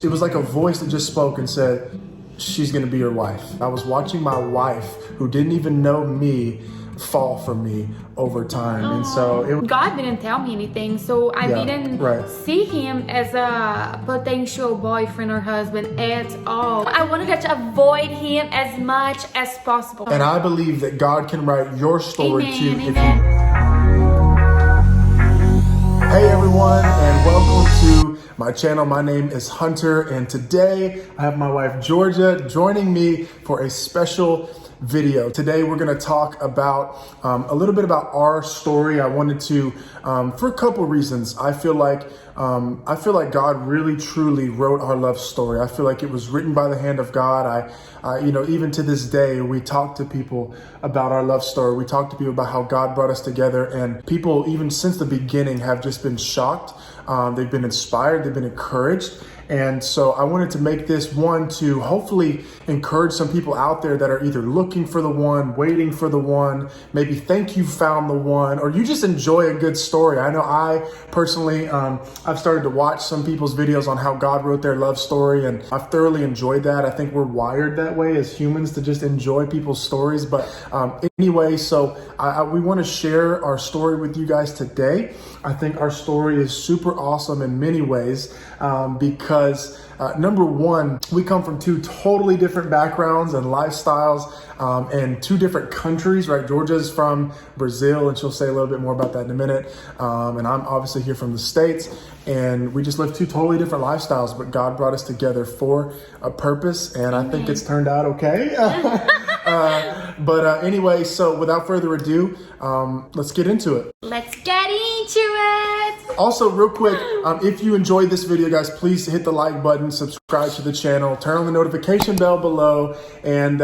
It was like a voice that just spoke and said, she's gonna be your wife. I was watching my wife, who didn't even know me, fall for me over time. And so God didn't tell me anything, so I didn't see him as a potential boyfriend or husband at all. I wanted to avoid him as much as possible. And I believe that God can write your story too. Hey everyone, and welcome to my channel. My name is Hunter, and today I have my wife Georgia joining me for a special video. Today we're going to talk about a little bit about our story. I wanted to, for a couple reasons. I feel like God really truly wrote our love story. I feel like it was written by the hand of God. Even to this day, we talk to people about our love story. We talk to people about how God brought us together, and people, even since the beginning, have just been shocked. They've been inspired. They've been encouraged. And so I wanted to make this one to hopefully encourage some people out there that are either looking for the one, waiting for the one, maybe think you found the one, or you just enjoy a good story. I know I personally, I've started to watch some people's videos on how God wrote their love story, and I've thoroughly enjoyed that. I think we're wired that way as humans to just enjoy people's stories. But anyway, so we want to share our story with you guys today. I think our story is super awesome in many ways because number one, we come from two totally different backgrounds and lifestyles and two different countries, right? Georgia's from Brazil, and she'll say a little bit more about that in a minute. And I'm obviously here from the States, and we just live two totally different lifestyles, but God brought us together for a purpose, and I think it's turned out okay. Anyway, so without further ado, let's get into it. Let's get into it. Also, real quick, if you enjoyed this video, guys, please hit the like button, subscribe to the channel, turn on the notification bell below, and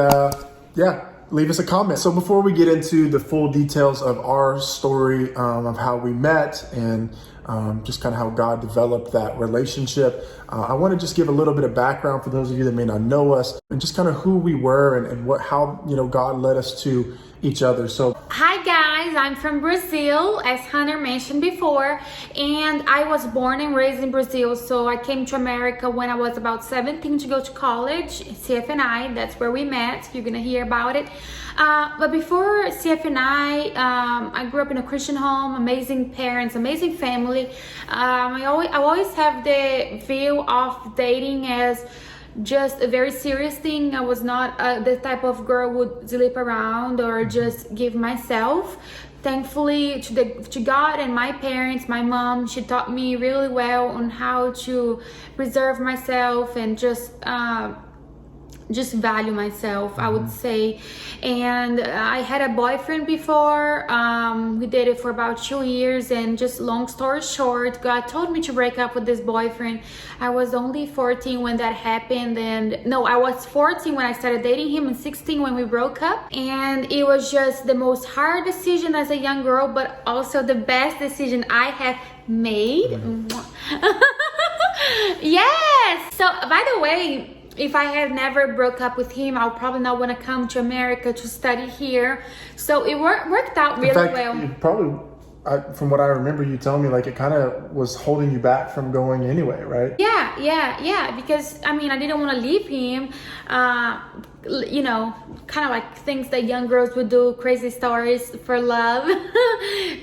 leave us a comment. So before we get into the full details of our story, of how we met and just kind of how God developed that relationship, I want to just give a little bit of background for those of you that may not know us, and just kind of who we were and how God led us to each other. So hi guys, I'm from Brazil, as Hunter mentioned before, and I was born and raised in Brazil. So I came to America when I was about 17 to go to college, CFNI. That's where we met. You're gonna hear about it. But before CFNI, I grew up in a Christian home, amazing parents, amazing family. I always have the view of dating as just a very serious thing. I was not the type of girl who would sleep around or just give myself. Thankfully to God and my parents, my mom, she taught me really well on how to preserve myself and just value myself, I would say. And I had a boyfriend before. We dated for about 2 years, and just long story short, God told me to break up with this boyfriend. I was only 14 when that happened, and no, I was 14 when I started dating him, and 16 when we broke up. And it was just the most hard decision as a young girl, but also the best decision I have made. Yes. So by the way, if I had never broke up with him, I'll probably not want to come to America to study here. So it worked out really well. You probably, from what I remember you telling me, like it kind of was holding you back from going anyway, right? Yeah. Because I didn't want to leave him. Kind of like things that young girls would do, crazy stories for love.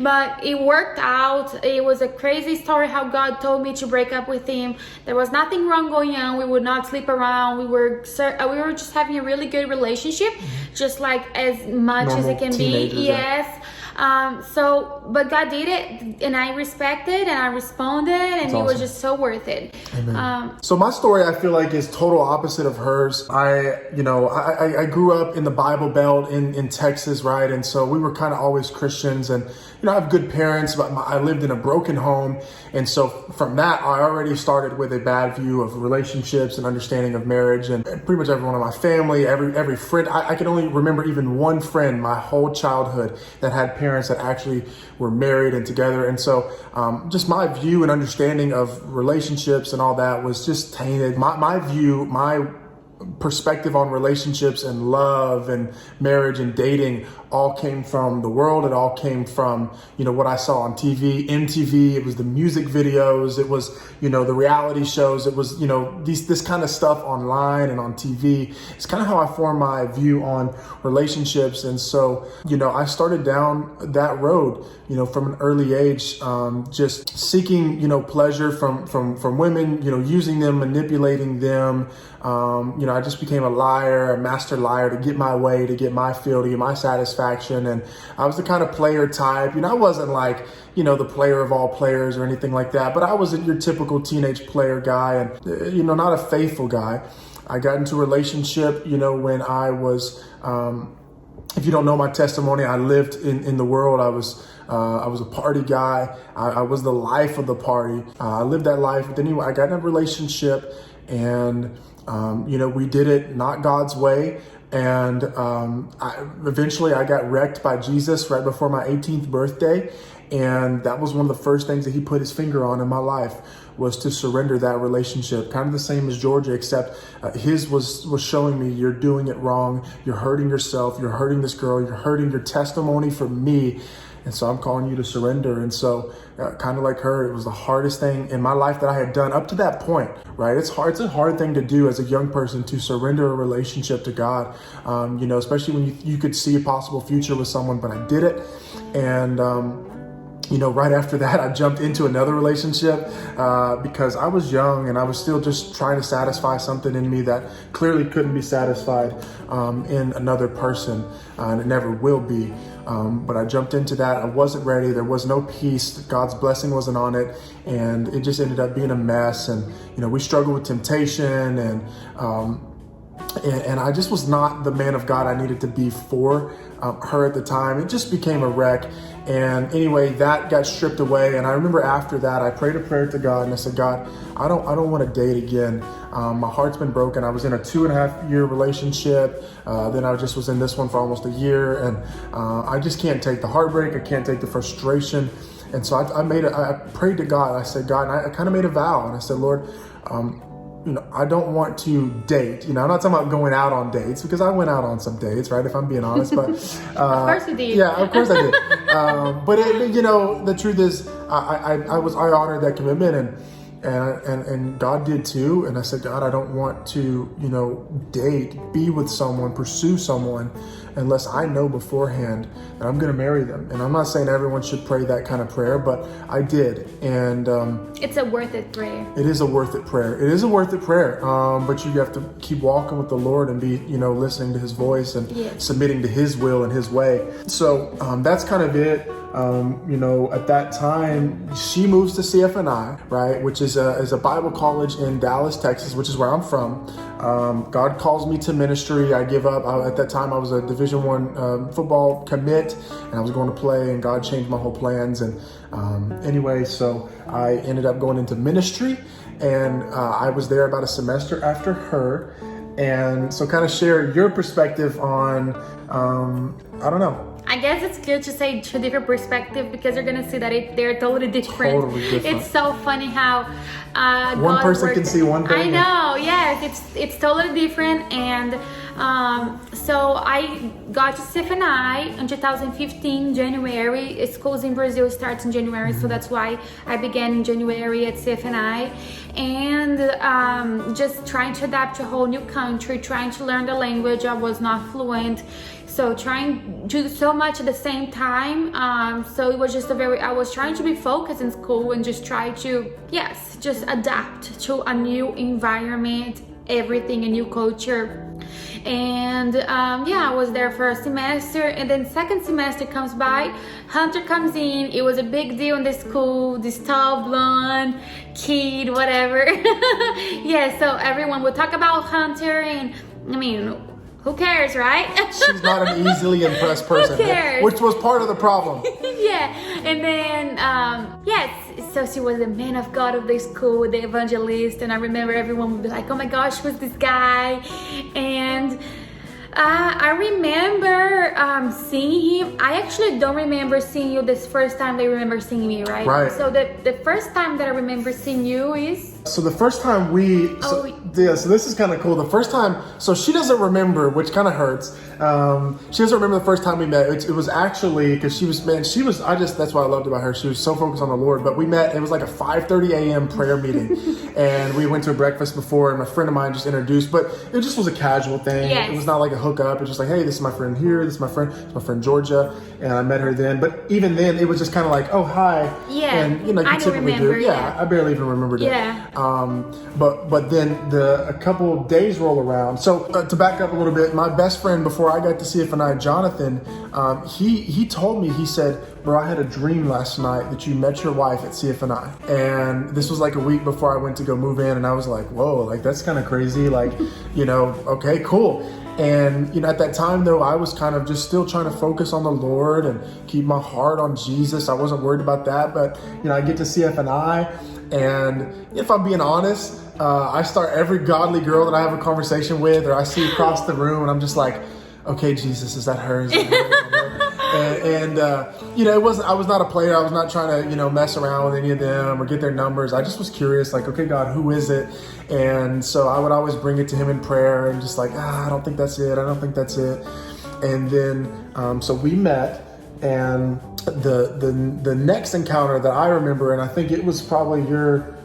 But it worked out. It was a crazy story how God told me to break up with him. There was nothing wrong going on. We would not sleep around. We were just having a really good relationship, just like as much as it can be. Yes. But God did it, and I respected and I responded, and it was just so worth it. So my story, I feel like, is total opposite of hers. I grew up in the Bible Belt in Texas, right? And so we were kind of always Christians, and I have good parents, but I lived in a broken home. And so from that, I already started with a bad view of relationships and understanding of marriage. And pretty much everyone in my family, every friend, I can only remember even one friend my whole childhood that had parents that actually were married and together. And so just my view and understanding of relationships and all that was just tainted. My perspective on relationships and love and marriage and dating all came from the world. It all came from, what I saw on TV, MTV. It was the music videos. It was, the reality shows. It was, this kind of stuff online and on TV. It's kind of how I formed my view on relationships. And so, I started down that road, from an early age, just seeking, pleasure from women, using them, manipulating them. I just became a liar, a master liar to get my way, to get my feel, to get my satisfaction. And I was the kind of player type, I wasn't like, the player of all players or anything like that, but I wasn't your typical teenage player guy and, not a faithful guy. I got into a relationship, when I was, if you don't know my testimony, I lived in the world. I was a party guy. I was the life of the party. I lived that life. But anyway, I got in a relationship and, we did it not God's way. And eventually I got wrecked by Jesus right before my 18th birthday. And that was one of the first things that he put his finger on in my life, was to surrender that relationship. Kind of the same as Georgia, except his was showing me, you're doing it wrong. You're hurting yourself. You're hurting this girl. You're hurting your testimony for me. And so I'm calling you to surrender. And so kind of like her, it was the hardest thing in my life that I had done up to that point, right? It's hard. It's a hard thing to do as a young person, to surrender a relationship to God, especially when you could see a possible future with someone, but I did it. And, right after that, I jumped into another relationship because I was young and I was still just trying to satisfy something in me that clearly couldn't be satisfied in another person, and it never will be. But I jumped into that. I wasn't ready. There was no peace. God's blessing wasn't on it. And it just ended up being a mess. And, we struggled with temptation and I just was not the man of God I needed to be for her at the time. It just became a wreck. And anyway, that got stripped away. And I remember after that, I prayed a prayer to God and I said, God, I don't want to date again. My heart's been broken. I was in a 2.5-year relationship. Then I just was in this one for almost a year. And I just can't take the heartbreak. I can't take the frustration. And so I prayed to God. I said, God, and I kind of made a vow. And I said, Lord, I don't want to date. I'm not talking about going out on dates, because I went out on some dates, right? If I'm being honest, but of course you did. Yeah, of course I did. But the truth is, I honored that commitment, and God did too. And I said, God, I don't want to, date, be with someone, pursue someone, unless I know beforehand that I'm going to marry them. And I'm not saying everyone should pray that kind of prayer, but I did. And it's a worth it prayer. It is a worth it prayer. It is a worth it prayer. But you have to keep walking with the Lord and be, listening to his voice and submitting to his will and his way. So that's kind of it. At that time, she moves to CFNI, right, which is a Bible college in Dallas, Texas, which is where I'm from. God calls me to ministry. I give up. At that time, I was a Division I football commit, and I was going to play, and God changed my whole plans. And anyway, so I ended up going into ministry, and I was there about a semester after her. And so kind of share your perspective on, I don't know. I guess it's good to say two different perspectives, because you're gonna see that they're totally different. Totally different. It's so funny how one person can see one thing. I know, yes, it's totally different. And so I got to CFNI in 2015, January. Schools in Brazil starts in January, so that's why I began in January at CFNI. And just trying to adapt to a whole new country, trying to learn the language. I was not fluent. So trying to do so much at the same time. So it was just I was trying to be focused in school and just try to, just adapt to a new environment, everything, a new culture. And I was there for a semester, and then second semester comes by, Hunter comes in. It was a big deal in the school, this tall blonde kid, whatever. So everyone would talk about Hunter, and who cares, right? She's not an easily impressed person, Who cares? Which was part of the problem. And then, so she was the man of God of the school, the evangelist, and I remember everyone would be like, oh my gosh, who's this guy? And I remember seeing him. I actually don't remember seeing you this first time they remember seeing me, right? Right. So the first time that I remember seeing you is So the first time so this is kind of cool. The first time, so she doesn't remember, which kind of hurts. She doesn't remember the first time we met. It was actually, because that's what I loved about her. She was so focused on the Lord. But we met, it was like a 5:30 a.m. prayer meeting. And we went to a breakfast before, and a friend of mine just introduced, but it just was a casual thing. Yes. It was not like a hookup. It was just like, hey, this is my friend here. This is my friend Georgia. And I met her then. But even then, it was just kind of like, oh, hi. Yeah. And, you I don't remember. Yeah, I barely even remembered it. Yeah. But then a couple of days roll around. So to back up a little bit, my best friend before I got to CFNI, Jonathan, he told me, he said, bro, I had a dream last night that you met your wife at CFNI. And this was like a week before I went to go move in. And I was like, whoa, like that's kind of crazy. Like, okay, cool. And, at that time though, I was kind of just still trying to focus on the Lord and keep my heart on Jesus. I wasn't worried about that, but, I get to CFNI, and if I'm being honest, I start every godly girl that I have a conversation with, or I see across the room, and I'm just like, okay, Jesus, is that her? Is that her? and I was not a player. I was not trying to, mess around with any of them or get their numbers. I just was curious, like, okay, God, who is it? And so I would always bring it to him in prayer and just like, I don't think that's it. I don't think that's it. And then, so we met, and the next encounter that I remember, and I think it was probably your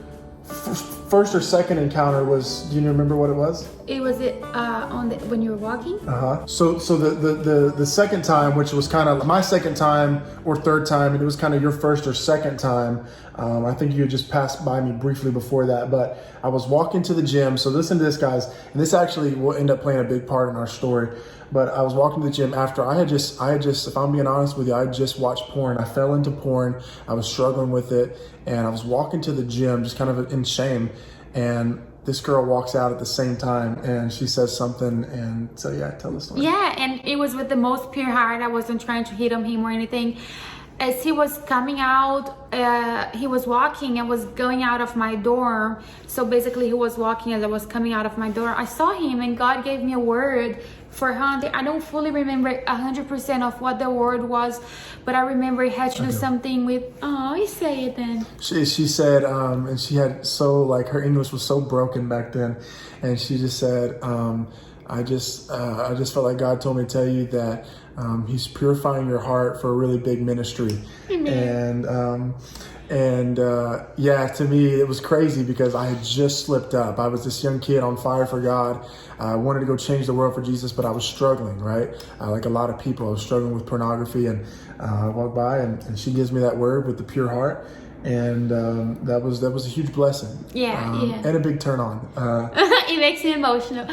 first or second encounter, was, do you remember what it was? It was when you were walking? So the second time, which was kind of my second time or third time, and it was kind of your first or second time. I think you had just passed by me briefly before that, but I was walking to the gym. So listen to this, guys, and this actually will end up playing a big part in our story. But I was walking to the gym after I had just, if I'm being honest with you, I just watched porn. I fell into porn. I was struggling with it, and I was walking to the gym just kind of in shame. And this girl walks out at the same time, and she says something. And so, yeah, tell the story. Yeah, and it was with the most pure heart. I wasn't trying to hit on him or anything. As he was coming out, he was walking and was going out of my door. So basically he was walking as I was coming out of my door. I saw him, and God gave me a word for Hunter. I don't fully remember 100% of what the word was, but I remember he had to do something with, you say it then. She said, and she had her English was so broken back then. And she just said, I just felt like God told me to tell you that he's purifying your heart for a really big ministry. Amen. And to me, it was crazy because I had just slipped up. I was this young kid on fire for God. I wanted to go change the world for Jesus, but I was struggling, right? Like a lot of people, I was struggling with pornography, and I walked by, and she gives me that word with the pure heart. And that was a huge blessing. And a big turn on. It makes me emotional.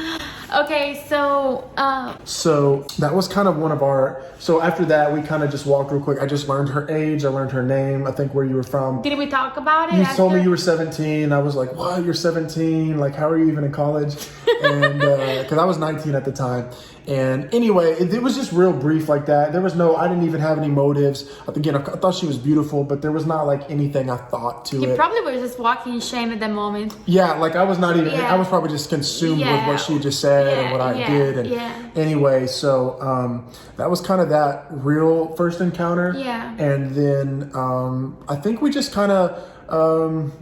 Okay, so that was kind of one of our. So after that, we kind of just walked real quick. I just learned her age. I learned her name. I think where you were from. Did we talk about it? You told me you were 17. I was like, what? You're 17? Like, how are you even in college? And because I was 19 at the time. And anyway, it was just real brief like that. I didn't even have any motives. Again, I thought she was beautiful, but there was not like anything I thought to it. You probably were just walking in shame at that moment. Yeah, like I was not even, I was probably just consumed with what she just said and what I did. And anyway, so that was kind of that real first encounter. Yeah. And then I think we just kind of,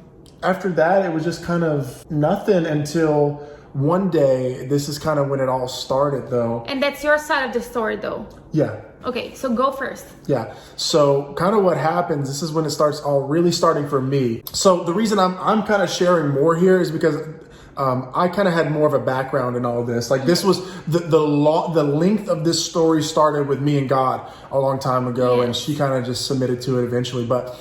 after that, it was just kind of nothing until one day. This is kind of when it all started though. And that's your side of the story though. Yeah. Okay, so go first. Yeah. So kind of what happens, this is when it starts all really starting for me. So the reason I'm kind of sharing more here is because I kind of had more of a background in all of this. Like this was the length of this story started with me and God a long time ago, and she kind of just submitted to it eventually. But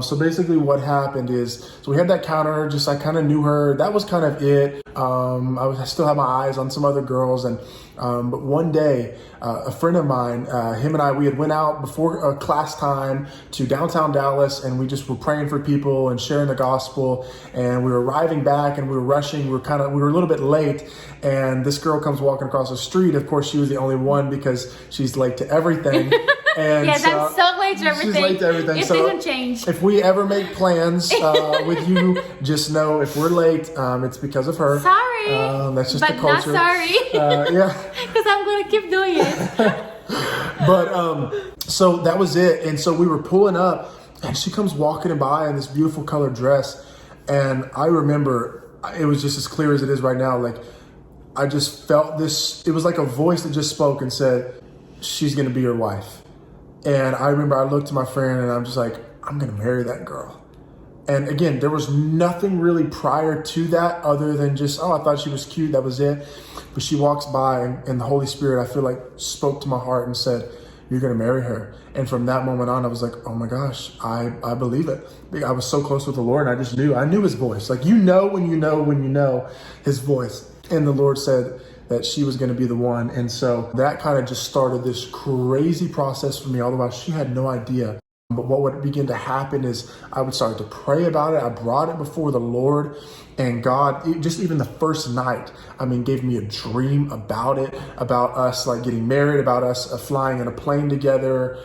so basically what happened is, so we had that counter, I kind of knew her. That was kind of it. I still had my eyes on some other girls, and but one day, a friend of mine, him and I, we had went out before class time to downtown Dallas, and we just were praying for people and sharing the gospel. And we were arriving back, and we were rushing. We were a little bit late, and this girl comes walking across the street. Of course, she was the only one because she's late to everything. And I'm so late to everything. She's late to everything. It doesn't change. If we ever make plans with you, just know if we're late, it's because of her. Sorry. That's just the culture. But not sorry. Yeah. Because I'm going to keep doing it. But so that was it. And so we were pulling up, and she comes walking by in this beautiful colored dress. And I remember it was just as clear as it is right now. Like, I just felt this, it was like a voice that just spoke and said, she's gonna be your wife. And I remember I looked to my friend and I'm just like, I'm gonna marry that girl. And again, there was nothing really prior to that other than just, oh, I thought she was cute, that was it. But she walks by and the Holy Spirit, I feel like, spoke to my heart and said, you're gonna marry her. And from that moment on, I was like, oh my gosh, I believe it. I was so close with the Lord and I just knew, I knew his voice. Like, you know when you know his voice. And the Lord said that she was gonna be the one. And so that kind of just started this crazy process for me, all the while she had no idea. But what would begin to happen is I would start to pray about it. I brought it before the Lord, and God, just even the first night, gave me a dream about it, about us like getting married, about us flying in a plane together.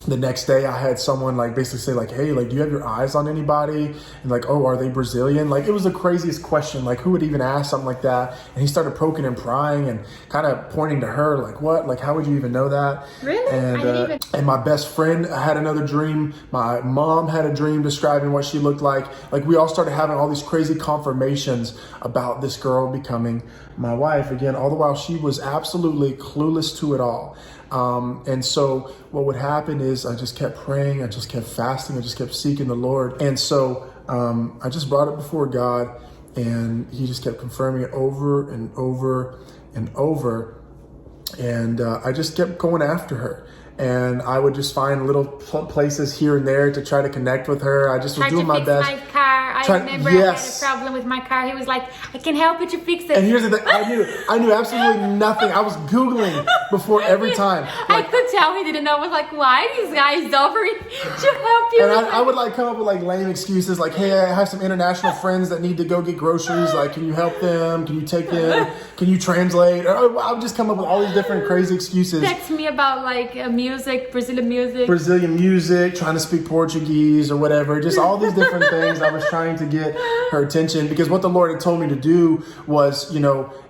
The next day I had someone like basically say like, hey, like, do you have your eyes on anybody? And like, oh, are they Brazilian? Like, it was the craziest question. Like, who would even ask something like that? And he started poking and prying and kind of pointing to her like, what? Like, how would you even know that? Really? And my best friend had another dream. My mom had a dream describing what she looked like. Like, we all started having all these crazy confirmations about this girl becoming my wife. Again, all the while she was absolutely clueless to it all. And so what would happen is I just kept praying, I just kept fasting, I just kept seeking the Lord. And so I just brought it before God, and he just kept confirming it over and over and over. And I just kept going after her. And I would just find little places here and there to try to connect with her. I just was doing my best. My car. I remember I had a problem with my car. He was like, I can help you to fix it. And here's the thing, I knew absolutely nothing. I was Googling before every time. Like, I could tell he didn't know. I was like, why these guys offering to help you? And I would like come up with like lame excuses like, hey, I have some international friends that need to go get groceries. Like, can you help them? Can you take them? Can you translate? Or I would just come up with all these different crazy excuses. Text me about like music, Brazilian music, trying to speak Portuguese or whatever. Just all these different things. I was trying to get her attention because what the Lord had told me to do was,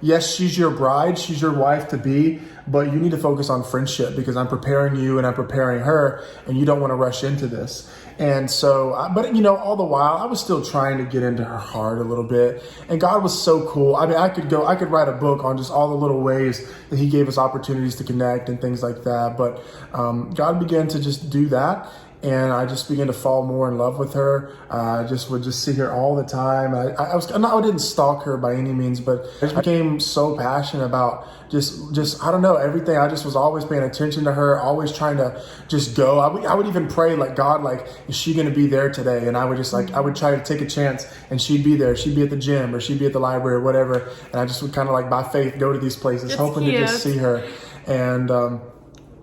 yes, she's your bride, she's your wife to be, but you need to focus on friendship because I'm preparing you and I'm preparing her, and you don't want to rush into this. And so, all the while I was still trying to get into her heart a little bit, and God was so cool. I could write a book on just all the little ways that he gave us opportunities to connect and things like that. But God began to just do that. And I just began to fall more in love with her. I would just see her all the time. I didn't stalk her by any means, but I just became so passionate about just I don't know, everything. I just was always paying attention to her, always trying to just go. I would even pray like, God, like, is she going to be there today? And I would just I would try to take a chance, and she'd be there. She'd be at the gym or she'd be at the library or whatever. And I just would kind of like by faith go to these places, hoping to just see her. And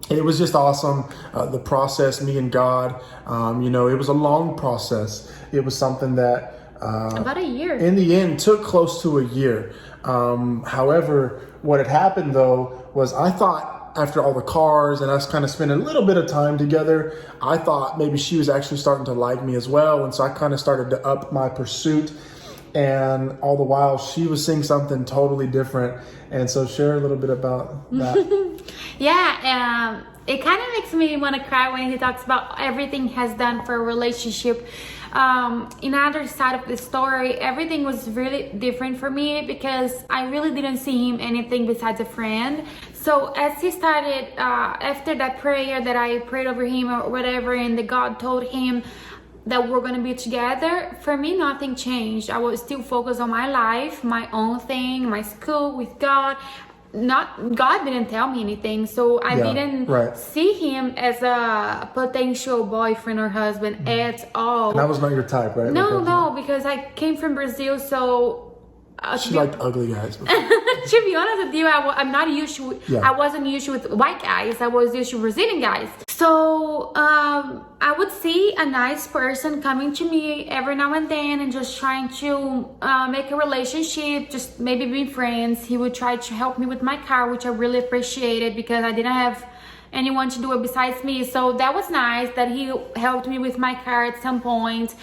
it was just awesome. The process, me and God, it was a long process. It was something that about a year. In the end, took close to a year. However, what had happened though was I thought after all the cars and us kind of spending a little bit of time together, I thought maybe she was actually starting to like me as well. And so I kind of started to up my pursuit. And all the while she was seeing something totally different. And so share a little bit about that. Yeah, it kind of makes me want to cry when he talks about everything he has done for a relationship. In other side of the story, everything was really different for me because I really didn't see him anything besides a friend. So as he started, after that prayer that I prayed over him or whatever, and the God told him that we're gonna be together, for me nothing changed. I was still focused on my life, my own thing, my school with God. God didn't tell me anything, so I didn't see him as a potential boyfriend or husband at all. And that was not your type, right? No, because I came from Brazil, so she liked ugly guys. To be honest with you, I'm not used to. I wasn't used with white guys. I was used to Brazilian guys. So I would see a nice person coming to me every now and then and just trying to make a relationship, just maybe be friends. He would try to help me with my car, which I really appreciated because I didn't have anyone to do it besides me. So that was nice that he helped me with my car at some point.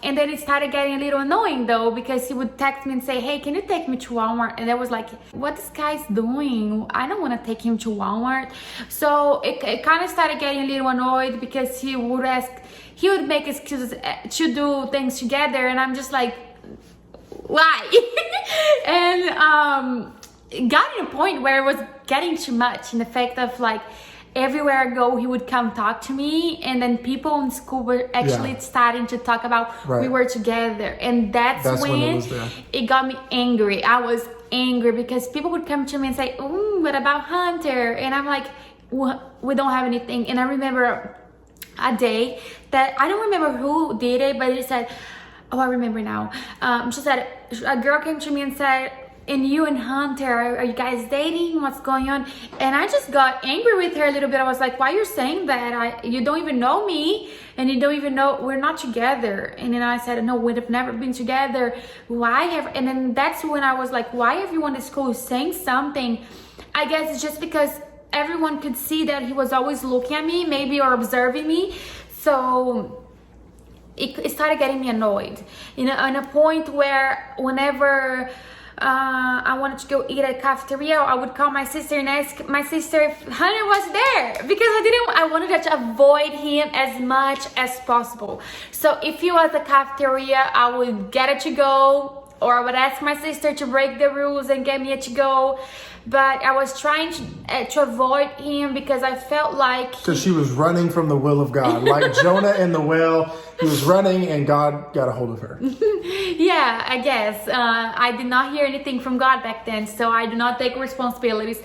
And then it started getting a little annoying though, because he would text me and say, hey, can you take me to Walmart? And I was like, what this guy's doing? I don't want to take him to Walmart. So it kind of started getting a little annoyed, because he would make excuses to do things together, and I'm just like, why? And it got to a point where it was getting too much, in the fact of like, everywhere I go, he would come talk to me, and then people in school were actually starting to talk about we were together, and that's when it got me angry. I was angry because people would come to me and say, what about Hunter? And I'm like, we don't have anything. And I remember a day that I don't remember who did it, but it said, oh, I remember now. She said, a girl came to me and said, and you and Hunter, are you guys dating? What's going on? And I just got angry with her a little bit. I was like, why are you saying that? You don't even know me, and you don't even know we're not together. And then I said, no, we've never been together. And then that's when I was like, why everyone at school is saying something? I guess it's just because everyone could see that he was always looking at me, maybe, or observing me. So it started getting me annoyed. On a point where whenever I wanted to go eat at a cafeteria, I would call my sister and ask my sister if Hunter was there, because I wanted to avoid him as much as possible. So if he was at the cafeteria, I would get it to go, or I would ask my sister to break the rules and get me a to go. But I was trying to avoid him, because I felt like... Because she was running from the will of God. Like Jonah in the whale, he was running and God got a hold of her. Yeah, I guess. I did not hear anything from God back then, so I do not take responsibilities.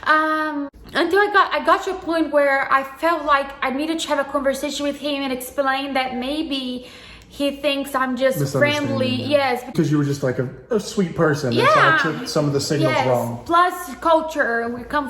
Until I got to a point where I felt like I needed to have a conversation with him and explain that maybe he thinks I'm just friendly. Yes. Because you were just like a sweet person. Yeah. And so I took some of the signals wrong. Plus culture. I come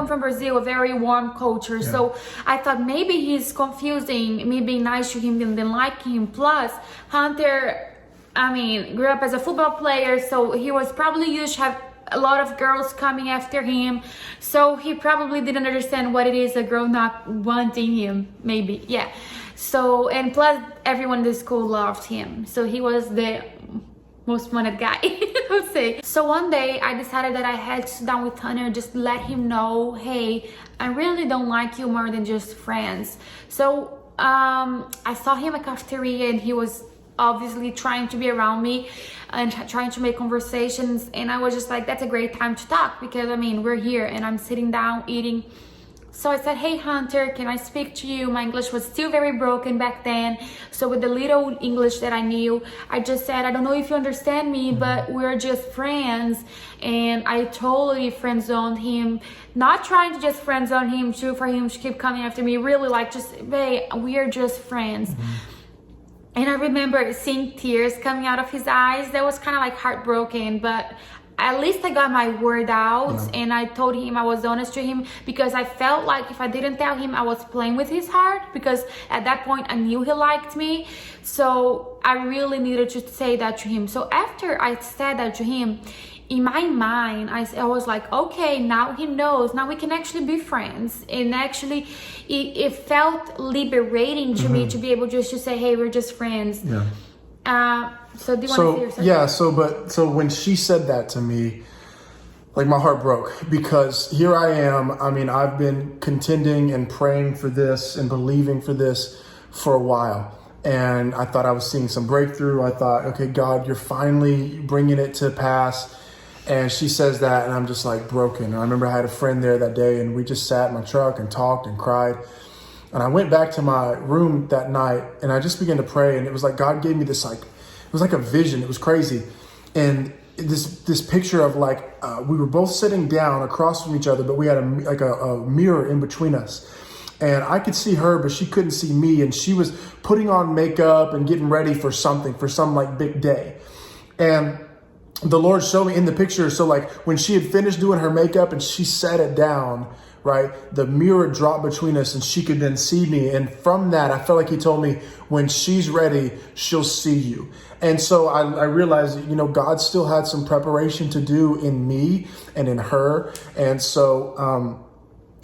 from Brazil, a very warm culture. Yeah. So I thought maybe he's confusing me being nice to him than liking him. Plus Hunter, grew up as a football player, so he was probably used to have a lot of girls coming after him. So he probably didn't understand what it is, a girl not wanting him, maybe. Yeah. So, and plus everyone in the school loved him. So he was the most wanted guy, I would say. So one day I decided that I had to sit down with Hunter and just let him know, hey, I really don't like you more than just friends. So I saw him at cafeteria, and he was obviously trying to be around me and trying to make conversations. And I was just like, that's a great time to talk, because we're here and I'm sitting down eating. So I said, hey Hunter, can I speak to you? My English was still very broken back then. So with the little English that I knew, I just said, I don't know if you understand me, but we're just friends. And I totally friend-zoned him, not trying to just friend-zone him too, for him to keep coming after me, really like just, hey, we're just friends. And I remember seeing tears coming out of his eyes. That was kind of like heartbroken, but at least I got my word out. And I told him, I was honest to him, because I felt like if I didn't tell him, I was playing with his heart, because at that point I knew he liked me. So I really needed to say that to him. So after I said that to him, in my mind, I was like, okay, now he knows, now we can actually be friends. And actually it felt liberating to me to be able just to say, hey, we're just friends. So do you want to say yourself? Yeah, so when she said that to me, like my heart broke, because here I am. I've been contending and praying for this and believing for this for a while. And I thought I was seeing some breakthrough. I thought, okay, God, you're finally bringing it to pass. And she says that, and I'm just like broken. And I remember I had a friend there that day, and we just sat in my truck and talked and cried. And I went back to my room that night, and I just began to pray. And it was like God gave me this, like, it was like a vision. It was crazy. And this picture of we were both sitting down across from each other, but we had a mirror in between us. And I could see her, but she couldn't see me. And she was putting on makeup and getting ready for something, for some like big day. And the Lord showed me in the picture. So like when she had finished doing her makeup and she sat it down, right, the mirror dropped between us and she could then see me. And from that, I felt like he told me, when she's ready, she'll see you. And so I realized, God still had some preparation to do in me and in her. And so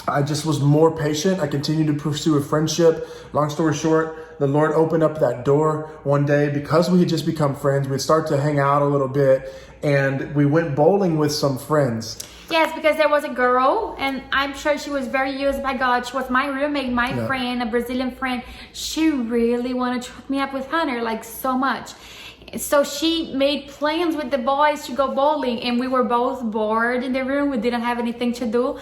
I just was more patient. I continued to pursue a friendship. Long story short, the Lord opened up that door one day because we had just become friends. We'd start to hang out a little bit, and we went bowling with some friends. Yes, because there was a girl, and I'm sure she was very used by God. She was my roommate, my friend, a Brazilian friend. She really wanted to hook me up with Hunter, like so much. So she made plans with the boys to go bowling, and we were both bored in the room. We didn't have anything to do.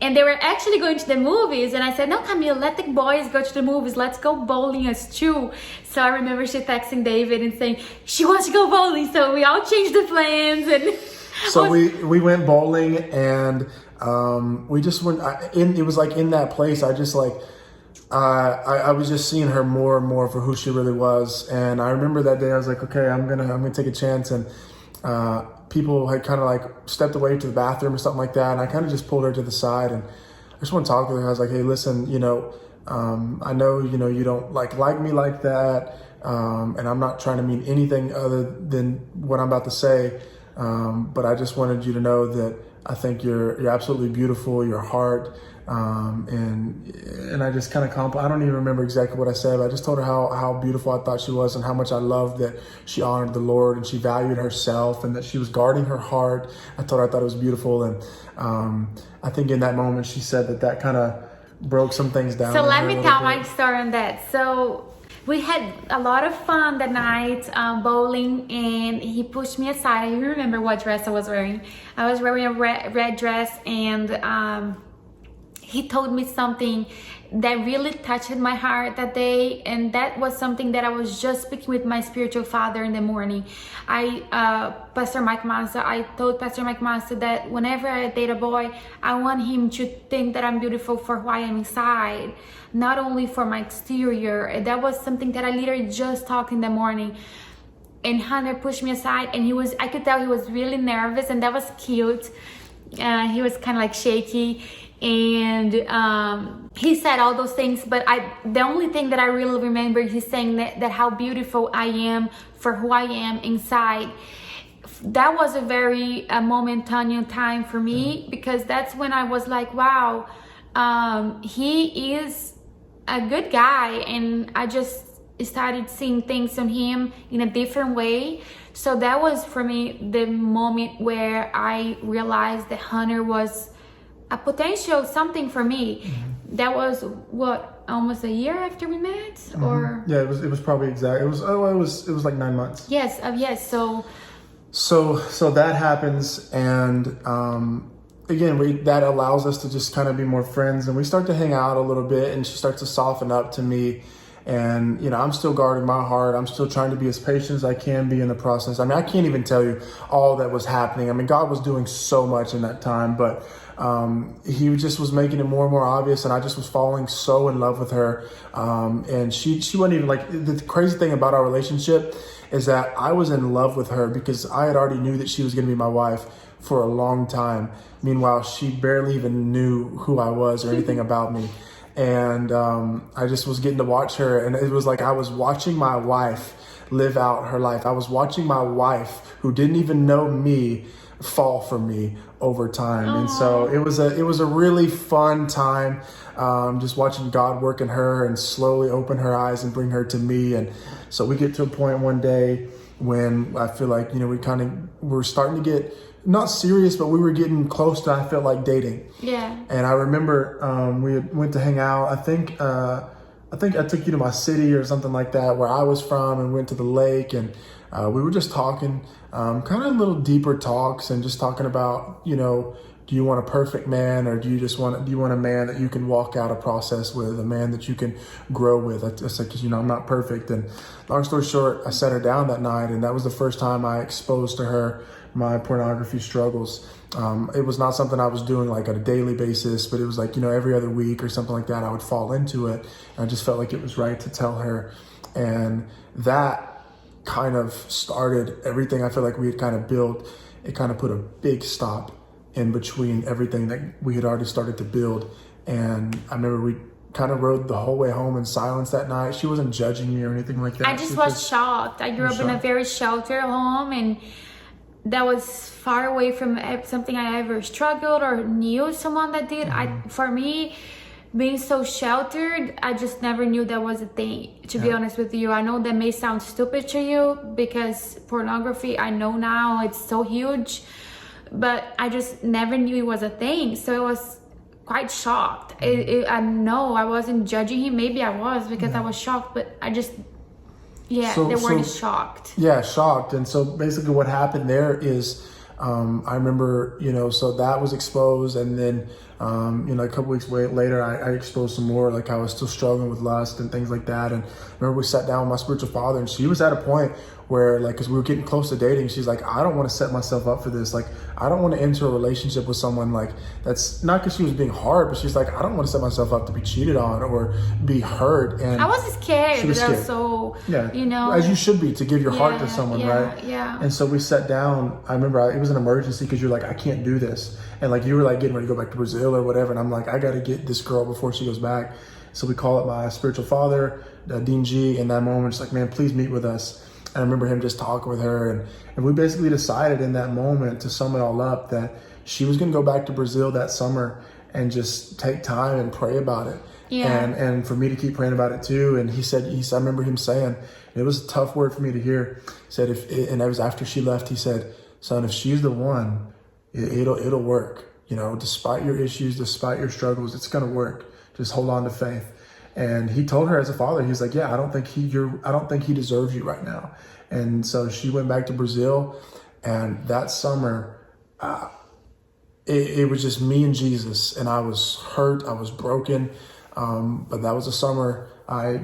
And they were actually going to the movies, and I said, no, Camille, let the boys go to the movies. Let's go bowling as two. So I remember she texting David and saying, she wants to go bowling. So we all changed the plans. And so we went bowling, and we just went, it was like in that place, I just like, I was just seeing her more and more for who she really was. And I remember that day I was like, okay, I'm gonna take a chance. And people had kind of like stepped away to the bathroom or something like that, and I kind of just pulled her to the side, and I just want to talk to her. I was like, hey, listen, I know you don't like me like that, and I'm not trying to mean anything other than what I'm about to say, but I just wanted you to know that I think you're absolutely beautiful, your heart, and I just kind of I don't even remember exactly what I said, but I just told her how beautiful I thought she was, and how much I loved that she honored the Lord, and she valued herself, and that she was guarding her heart. I thought it was beautiful, and I think in that moment she said that kind of broke some things down. So let me tell my story on that. So we had a lot of fun that night bowling, and he pushed me aside. I remember what dress I was wearing. I was wearing a red dress, and he told me something that really touched my heart that day, and that was something that I was just speaking with my spiritual father in the morning. Pastor Mike Massa, I told Pastor Mike Massa that whenever I date a boy, I want him to think that I'm beautiful for who I am inside, not only for my exterior. That was something that I literally just talked in the morning. And Hunter pushed me aside, and I could tell he was really nervous, and that was cute. He was kind of like shaky. And he said all those things, but the only thing that I really remember, he's saying that how beautiful I am for who I am inside. That was a very momentary time for me, because that's when I was like, wow, he is a good guy, and I just started seeing things on him in a different way. So that was for me the moment where I realized that Hunter was a potential something for me. Mm-hmm. That was almost a year after we met, mm-hmm. or yeah, it was probably exact. It was like 9 months. Yes, yes. So that happens, and again, that allows us to just kind of be more friends, and we start to hang out a little bit, and she starts to soften up to me. And I'm still guarding my heart. I'm still trying to be as patient as I can be in the process. I mean, I can't even tell you all that was happening. I mean, God was doing so much in that time, but he just was making it more and more obvious, and I just was falling so in love with her. And she wasn't even like, the crazy thing about our relationship is that I was in love with her because I had already knew that she was going to be my wife for a long time. Meanwhile, she barely even knew who I was or anything about me. And I just was getting to watch her, and it was like I was watching my wife live out her life. I was watching my wife, who didn't even know me, fall for me over time. Aww. And so it was a really fun time, just watching God work in her and slowly open her eyes and bring her to me. And so we get to a point one day when I feel like we're starting to get not serious, but we were getting close to, I felt like, dating. Yeah. And I remember we went to hang out. I think I took you to my city or something like that, where I was from, and went to the lake, and we were just talking, kind of little deeper talks, and just talking about, do you want a perfect man, or do you want a man that you can walk out a process with, a man that you can grow with? I said, because I'm not perfect. And long story short, I sat her down that night, and that was the first time I exposed to her my pornography struggles. It was not something I was doing like on a daily basis, but it was like, every other week or something like that, I would fall into it. And I just felt like it was right to tell her. And that kind of started everything I feel like we had kind of built. It kind of put a big stop in between everything that we had already started to build. And I remember we kind of rode the whole way home in silence that night. She wasn't judging me or anything like that. I just was shocked. I grew up in a very sheltered home, and that was far away from something I ever struggled or knew someone that did. Mm-hmm. For me, being so sheltered, I just never knew that was a thing, to be honest with you. I know that may sound stupid to you because pornography, I know now it's so huge, but I just never knew it was a thing. So I was quite shocked. I know I wasn't judging him. Maybe I was because I was shocked, but I just, the word is shocked. Yeah, shocked. And so basically what happened there is, I remember, so that was exposed, and then, a couple weeks later, I exposed some more, like I was still struggling with lust and things like that. And I remember we sat down with my spiritual father, and she was at a point where, like, as we were getting close to dating, she's like, I don't want to set myself up for this. Like, I don't want to enter a relationship with someone like that's not because she was being hard, but she's like, I don't want to set myself up to be cheated on or be hurt. And I was scared. She was scared. So, as you should be, to give your heart to someone, right? Yeah. And so we sat down. I remember it was an emergency because you're like, I can't do this. And like you were like getting ready to go back to Brazil or whatever. And I'm like, I got to get this girl before she goes back. So we call up my spiritual father, Dean G. In that moment, just like, man, please meet with us. And I remember him just talking with her. And we basically decided in that moment, to sum it all up, that she was going to go back to Brazil that summer and just take time and pray about it. Yeah. And for me to keep praying about it too. And he said, I remember him saying, it was a tough word for me to hear. He said, and that was after she left, he said, son, if she's the one, it'll work. Despite your issues, despite your struggles, it's going to work. Just hold on to faith. And he told her as a father, he's like, I don't think he deserves you right now. And so she went back to Brazil, and that summer, it was just me and Jesus, and I was hurt, I was broken. But that was a summer I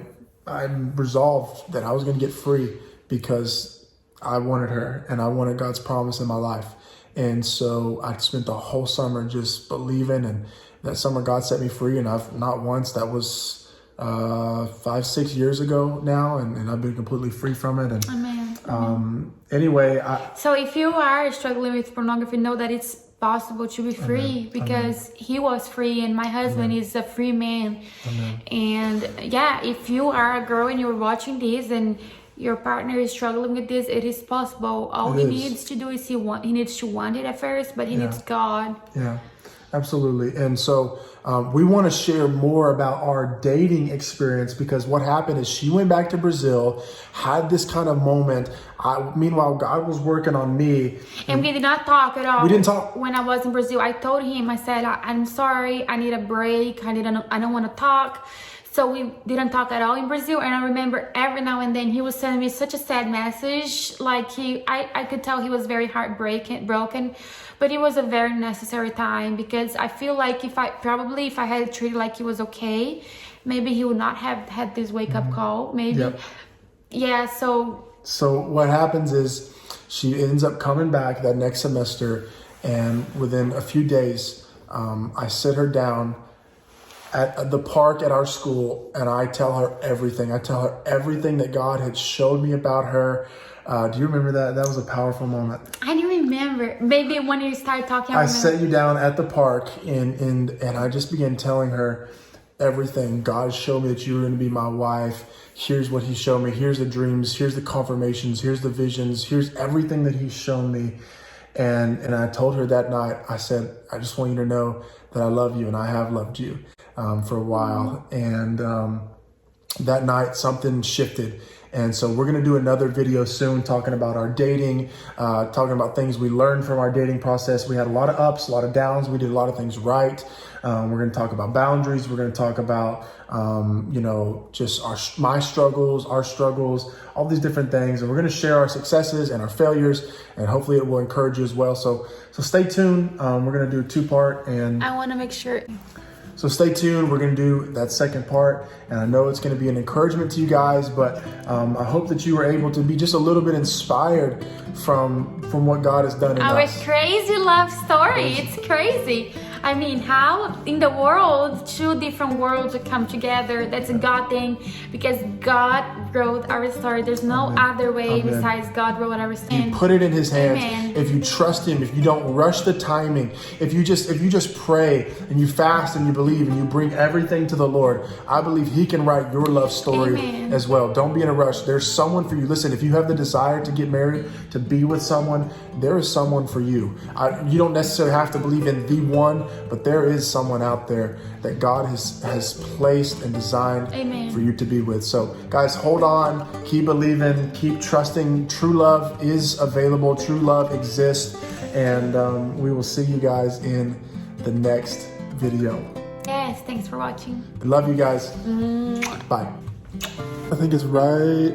resolved that I was going to get free because I wanted her and I wanted God's promise in my life. And so I spent the whole summer just believing, and that summer God set me free. And I've not once, that was 5-6 years ago now, and I've been completely free from it. And Amen. Anyway, so if you are struggling with pornography, know that it's possible to be free, because he was free, and my husband is a free man. And if you are a girl and you're watching this and your partner is struggling with this, it is possible. All he needs to do is he needs to want it at first, but he needs God. Yeah, absolutely. And so we want to share more about our dating experience, because what happened is she went back to Brazil, had this kind of moment. Meanwhile, God was working on me. And we did not talk at all. We didn't talk. When I was in Brazil, I told him, I said, I'm sorry, I need a break. I don't want to talk. So we didn't talk at all in Brazil. And I remember every now and then he was sending me such a sad message. Like I could tell he was very broken. But it was a very necessary time, because I feel like if I had treated like he was okay, maybe he would not have had this wake-up call. Maybe. Yep. Yeah, So what happens is she ends up coming back that next semester, and within a few days, I sit her down at the park at our school, and I tell her everything. I tell her everything that God had showed me about her. Do you remember that? That was a powerful moment. I do remember. Maybe when you started talking, I set you down at the park, and I just began telling her everything. God showed me that you were going to be my wife. Here's what he showed me. Here's the dreams. Here's the confirmations. Here's the visions. Here's everything that he's shown me. And I told her that night, I said, I just want you to know that I love you, and I have loved you for a while. And that night, something shifted. And so we're going to do another video soon talking about our dating, talking about things we learned from our dating process. We had a lot of ups, a lot of downs. We did a lot of things right. We're going to talk about boundaries. We're going to talk about, just my struggles, our struggles, all these different things. And we're going to share our successes and our failures, and hopefully it will encourage you as well. So stay tuned. We're going to do a 2-part, and I want to make sure. So stay tuned. We're going to do that second part, and I know it's going to be an encouragement to you guys, but I hope that you were able to be just a little bit inspired from what God has done in Our us. crazy love story. It's crazy. I mean, how in the world 2 different worlds would come together? That's a God thing, because God wrote our story. There's no other way besides God wrote our story. You put it in His hands. Amen. If you trust Him, if you don't rush the timing, if you just pray and you fast and you believe and you bring everything to the Lord, I believe He can write your love story as well. Don't be in a rush. There's someone for you. Listen, if you have the desire to get married, to be with someone, there is someone for you. You don't necessarily have to believe in the one, but there is someone out there that God has placed and designed for you to be with. So guys, hold on, keep believing, keep trusting. True love is available. True love exists. And we will see you guys in the next video. Yes, thanks for watching. Love you guys. Bye. I think it's right